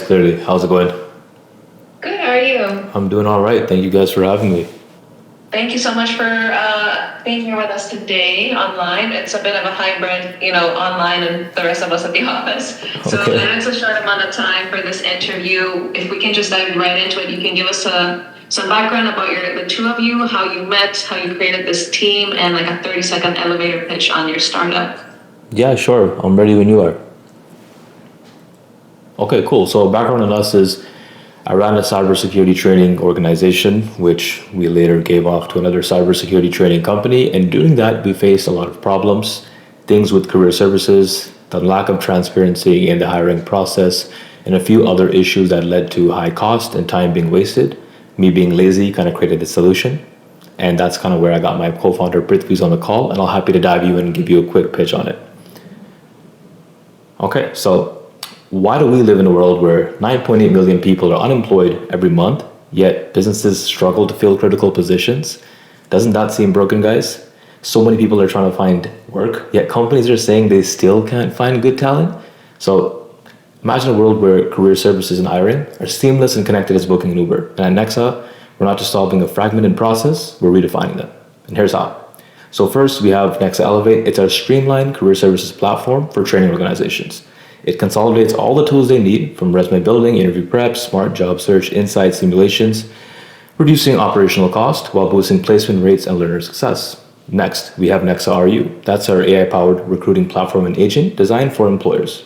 Clearly. How's it going? Good, how are you? I'm doing all right. Thank you guys for having me. Thank you so much for being here with us today online. It's a bit of a hybrid, online and the rest of us at the office. So Okay. it's a short amount of time for this interview. If we can just dive right into it, you can give us some background about the two of you, how you met, how you created this team, and like a 30-second elevator pitch on your startup. Yeah, sure. I'm ready when you are. Okay, cool. So background on us is I ran a cybersecurity training organization, which we later gave off to another cybersecurity training company. And doing that, we faced a lot of problems, things with career services, the lack of transparency in the hiring process, and a few other issues that led to high cost and time being wasted. Me being lazy kind of created the solution. And that's kind of where I got my co-founder Prithvi's on the call, and I'll happy to dive you in and give you a quick pitch on it. Okay, so why do we live in a world where 9.8 million people are unemployed every month, yet businesses struggle to fill critical positions? Doesn't that seem broken, guys? So many people are trying to find work, yet companies are saying they still can't find good talent. So imagine a world where career services and hiring are seamless and connected as booking an Uber. And at Nexa, we're not just solving a fragmented process, we're redefining them. And here's how. So first, we have Nexa Elevate. It's our streamlined career services platform for training organizations. It consolidates all the tools they need, from resume building, interview prep, smart job search, insight simulations, reducing operational cost while boosting placement rates and learner success. Next, we have Nexa RU. That's our AI-powered recruiting platform and agent designed for employers.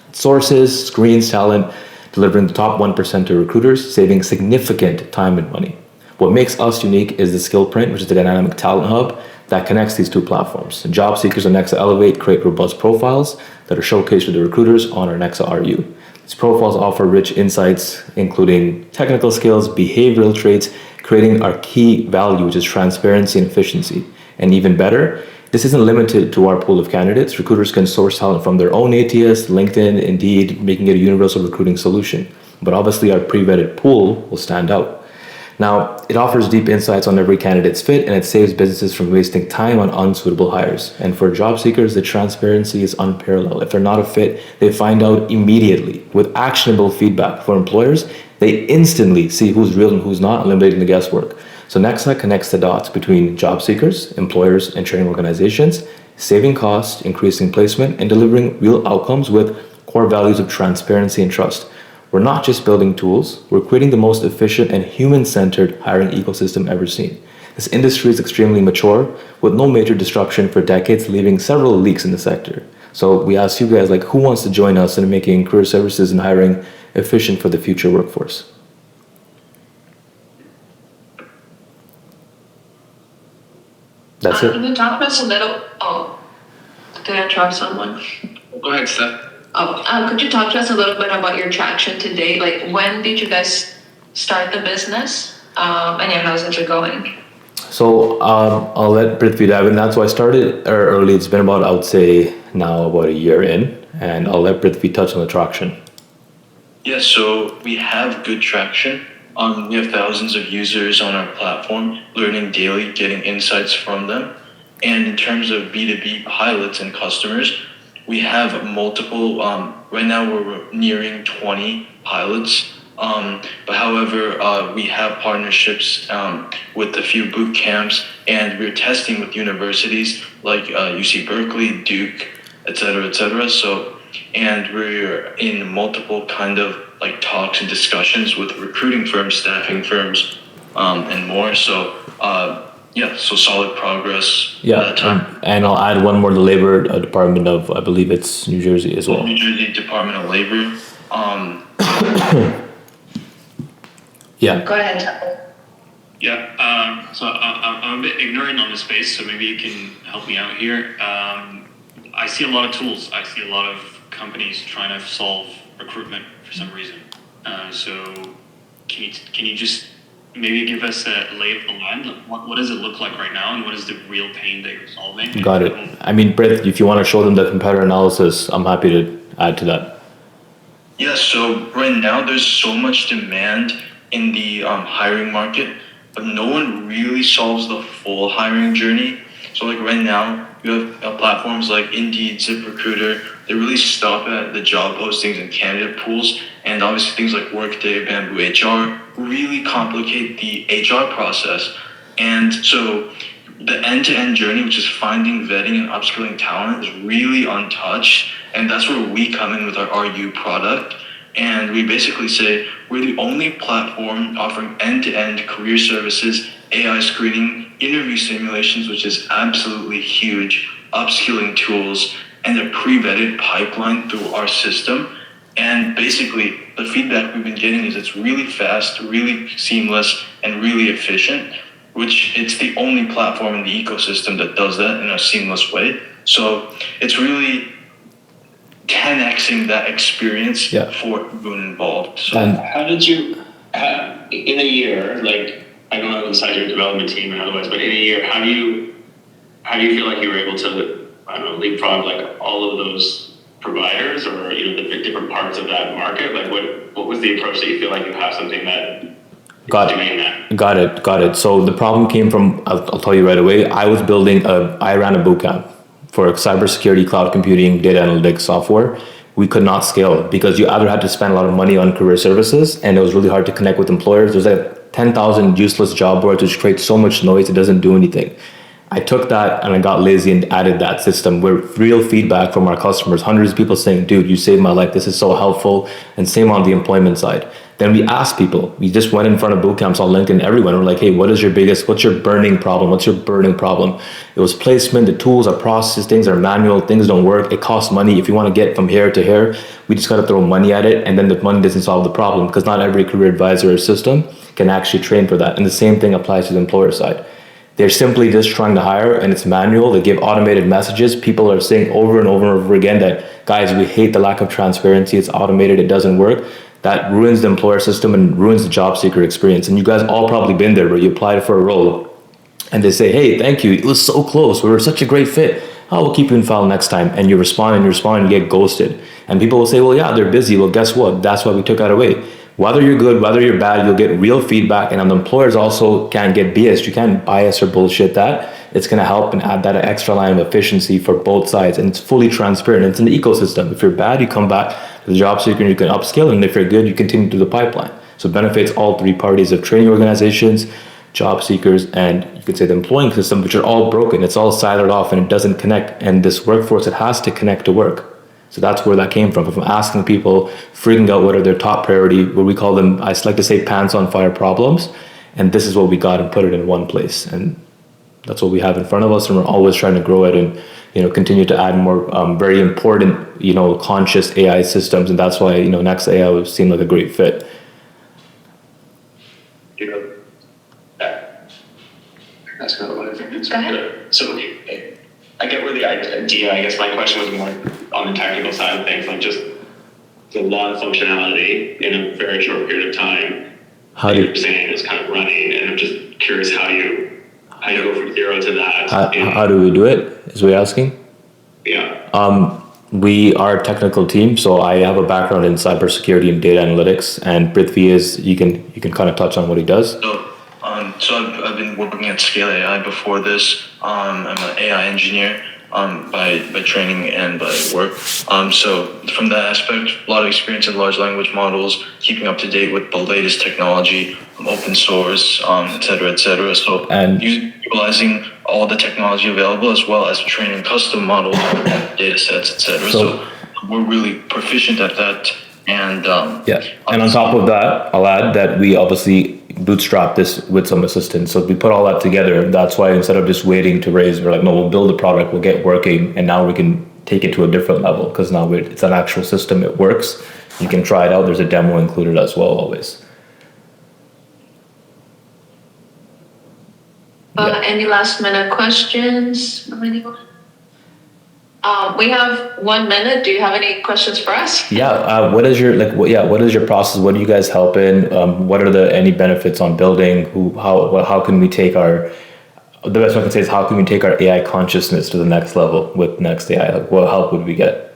It sources, screens talent, delivering the top 1% to recruiters, saving significant time and money. What makes us unique is the skill print, which is the dynamic talent hub that connects these two platforms. Job seekers on Nexa Elevate create robust profiles that are showcased to the recruiters on our Nexa RU. These profiles offer rich insights, including technical skills, behavioral traits, creating our key value, which is transparency and efficiency. And even better, this isn't limited to our pool of candidates. Recruiters can source talent from their own ATS, LinkedIn, Indeed, making it a universal recruiting solution. But obviously, our pre-vetted pool will stand out. Now, it offers deep insights on every candidate's fit, and it saves businesses from wasting time on unsuitable hires. And for job seekers, the transparency is unparalleled. If they're not a fit, they find out immediately with actionable feedback. For employers, they instantly see who's real and who's not, eliminating the guesswork. So Nexa connects the dots between job seekers, employers, and training organizations, saving costs, increasing placement, and delivering real outcomes with core values of transparency and trust. We're not just building tools, we're creating the most efficient and human-centered hiring ecosystem ever seen. This industry is extremely mature, with no major disruption for decades, leaving several leaks in the sector. So we ask you guys, like, who wants to join us in making career services and hiring efficient for the future workforce? That's it. Can you talk to us a little? Oh, did I interrupt someone? Go ahead, Steph. Could you talk to us a little bit about your traction to date? Like, when did you guys start the business? And yeah, how's it going? So I'll let Prithvi dive in. That's why I started early. It's been about, I would say, now about a year in, and I'll let Prithvi touch on the traction. Yeah, so we have good traction. We have thousands of users on our platform, learning daily, getting insights from them. And in terms of B2B pilots and customers, we have multiple, right now we're nearing 20 pilots. But however, we have partnerships with a few boot camps, and we're testing with universities like UC Berkeley, Duke, et cetera, et cetera. So, and we're in multiple kind of like talks and discussions with recruiting firms, staffing firms, and more. So, yeah, so solid progress. Yeah, and I'll add one more, the Labor Department of, I believe it's New Jersey as well. New Jersey Department of Labor. Yeah. Go ahead. Yeah, so I'm a bit ignorant on the space, so maybe you can help me out here. I see a lot of tools. I see a lot of companies trying to solve recruitment for some reason. So can you just maybe give us a lay of the land? What does it look like right now, and what is the real pain that you're solving? Got it. I mean, Brett, if you want to show them the competitor analysis, I'm happy to add to that. Yeah, so right now there's so much demand in the hiring market, but no one really solves the full hiring journey. So like right now, you have platforms like Indeed, ZipRecruiter. They really stop at the job postings and candidate pools, and obviously things like Workday, Bamboo HR really complicate the HR process. And so the end-to-end journey, which is finding, vetting, and upskilling talent, is really untouched. And that's where we come in with our RU product. And we basically say we're the only platform offering end-to-end career services, AI screening, interview simulations, which is absolutely huge, upskilling tools, and a pre-vetted pipeline through our system. And basically, the feedback we've been getting is it's really fast, really seamless, and really efficient, which it's the only platform in the ecosystem that does that in a seamless way. So it's really 10xing that experience for everyone involved. So And how did you, in a year, like, I don't know inside your development team and otherwise, but in a year, how do you feel like you were able to, I don't know, leapfrog like all of those providers, or the different parts of that market? Like what was the approach that you feel like you have something that is doing that? Got it. So the problem came from, I'll tell you right away, I ran a boot camp for cybersecurity, cloud computing, data analytics software. We could not scale because you either had to spend a lot of money on career services, and it was really hard to connect with employers. There's like 10,000 useless job boards which create so much noise, it doesn't do anything. I took that and I got lazy and added that system where real feedback from our customers, hundreds of people saying, dude, you saved my life, this is so helpful. And same on the employment side. Then we asked people, we just went in front of boot camps on LinkedIn, everyone, we're like, hey, what's your burning problem? What's your burning problem? It was placement, the tools, our processes, things are manual, things don't work, it costs money. If you want to get from here to here, we just got to throw money at it, and then the money doesn't solve the problem because not every career advisor or system can actually train for that. And the same thing applies to the employer side. They're simply just trying to hire, and it's manual. They give automated messages. People are saying over and over and over again that, guys, we hate the lack of transparency. It's automated. It doesn't work. That ruins the employer system and ruins the job seeker experience. And you guys all probably been there where you applied for a role and they say, hey, thank you. It was so close. We were such a great fit. Oh, we'll keep you in file next time. And you respond and you get ghosted. And people will say, well, yeah, they're busy. Well, guess what? That's why we took that away. Whether you're good, whether you're bad, you'll get real feedback. And the employers also can't get biased. You can't bias or bullshit that. It's going to help and add that extra line of efficiency for both sides. And it's fully transparent. It's an ecosystem. If you're bad, you come back to the job seeker and you can upskill. And if you're good, you continue through the pipeline. So it benefits all three parties of training organizations, job seekers, and you could say the employing system, which are all broken. It's all siloed off and it doesn't connect. And this workforce, it has to connect to work. So that's where that came from asking people, figuring out what are their top priority, what we call them, I like to say pants on fire problems. And this is what we got and put it in one place. And that's what we have in front of us. And we're always trying to grow it and, continue to add more very important, conscious AI systems. And that's why, Next AI would seem like a great fit. That's kind of what I think. Go ahead. So I get where the idea, I guess my question was more on the technical side of things, like just a lot of functionality in a very short period of time. How you're saying is kind of running, and I'm just curious how you go from zero to that. How do we do it, is what you're asking? Yeah. We are a technical team, so I have a background in cybersecurity and data analytics, and Prithvi you can kind of touch on what he does. So I've been working at Scale AI before this. I'm an AI engineer by training and by work. So from that aspect, a lot of experience in large language models, keeping up to date with the latest technology, open source, et cetera, et cetera. So utilizing all the technology available as well as training custom models, data sets, et cetera. So we're really proficient at that. And and on top of that, I'll add that we obviously bootstrap this with some assistance. So we put all that together. That's why instead of just waiting to raise, we're like, no, we'll build a product, we'll get working, and now we can take it to a different level because now it's an actual system. It works. You can try it out. There's a demo included as well, always. Any last minute questions from anyone? We have 1 minute. Do you have any questions for us? What is your process? What do you guys help in? What are any benefits on building? How can we take the best I can say is how can we take our AI consciousness to the next level with Next AI? Like, what help would we get?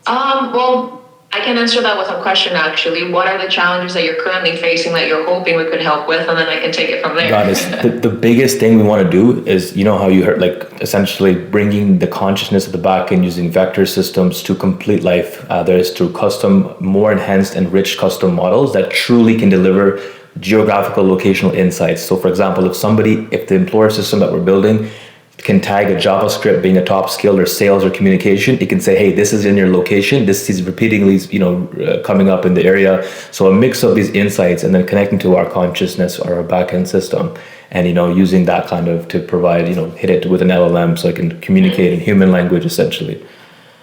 Well, I can answer that with a question actually. What are the challenges that you're currently facing that you're hoping we could help with? And then I can take it from there. Got it. The biggest thing we want to do is, you know how you heard, like essentially bringing the consciousness of the back end using vector systems to complete life. That is through custom, more enhanced and rich custom models that truly can deliver geographical locational insights. So for example, if the employer system that we're building can tag a JavaScript being a top skill or sales or communication, it can say, hey, this is in your location. This is repeatedly, coming up in the area. So a mix of these insights and then connecting to our consciousness or our backend system, and using that kind of to provide, hit it with an LLM so it can communicate in human language essentially.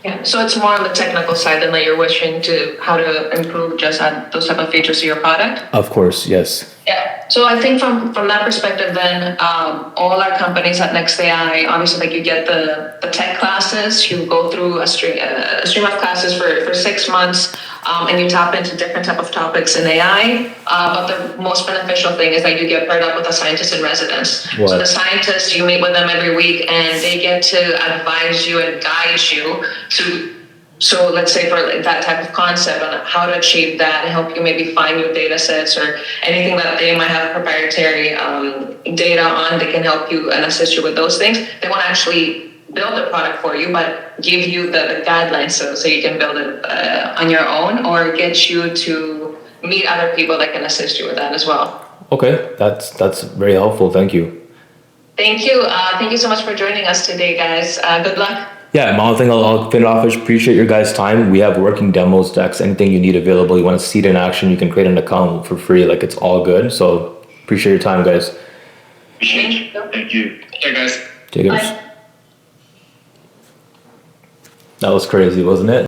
Yeah, so it's more on the technical side than that you're wishing to how to improve just add those type of features to your product. Of course, yes. Yeah, so I think from that perspective, then all our companies at Next AI, obviously, like you get the tech classes, you go through a stream of classes for 6 months, and you tap into different type of topics in AI. But the most beneficial thing is that you get paired up with a scientist in residence. What? So the scientists, you meet with them every week, and they get to advise you and guide you to. So let's say for that type of concept on how to achieve that and help you maybe find new data sets or anything that they might have proprietary data on, they can help you and assist you with those things. They won't actually build the product for you, but give you the guidelines so you can build it on your own or get you to meet other people that can assist you with that as well. Okay, that's very helpful. Thank you. Thank you. Thank you so much for joining us today, guys. Good luck. Yeah, my other thing I'll finish off is appreciate your guys' time. We have working demos, decks, anything you need available. You want to see it in action, you can create an account for free. Like, it's all good. So appreciate your time, guys. Appreciate you. Thank you. Hey guys. Take care. Bye. That was crazy, wasn't it?